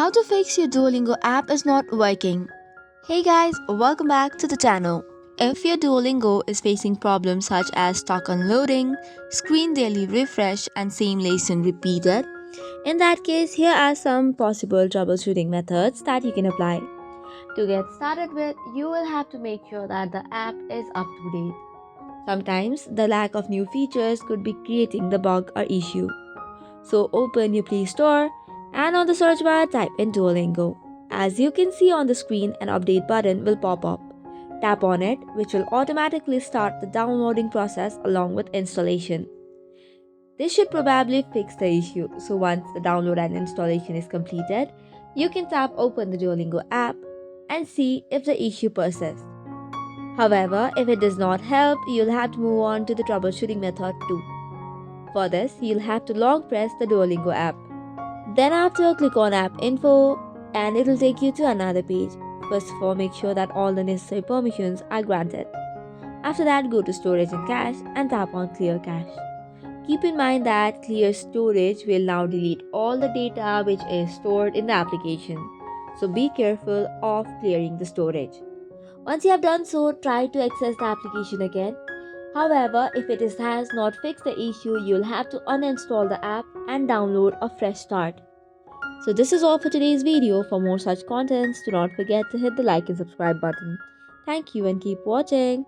How to fix your Duolingo app is not working. Hey guys, welcome back to the channel. If your Duolingo is facing problems such as stuck on loading, screen daily refresh, and same lesson repeated, in that case, here are some possible troubleshooting methods that you can apply. To get started with, you will have to make sure that the app is up to date. Sometimes the lack of new features could be creating the bug or issue. So open your Play Store and on the search bar type in Duolingo. As you can see on the screen, an update button will pop up. Tap on it, which will automatically start the downloading process along with installation. This should probably fix the issue. So once the download and installation is completed, you can tap open the Duolingo app and see if the issue persists. However, if it does not help, you'll have to move on to the troubleshooting method 2. For this, you'll have to long press the Duolingo app. Then after, click on app info and it'll take you to another page. First of all, make sure that all the necessary permissions are granted. After that, go to storage and cache and tap on clear cache. Keep in mind that clear storage will now delete all the data which is stored in the application. So be careful of clearing the storage. Once you have done so, try to access the application again. However, if has not fixed the issue, you'll have to uninstall the app and download a fresh start. So this is all for today's video. For more such contents, do not forget to hit the like and subscribe button. Thank you and keep watching.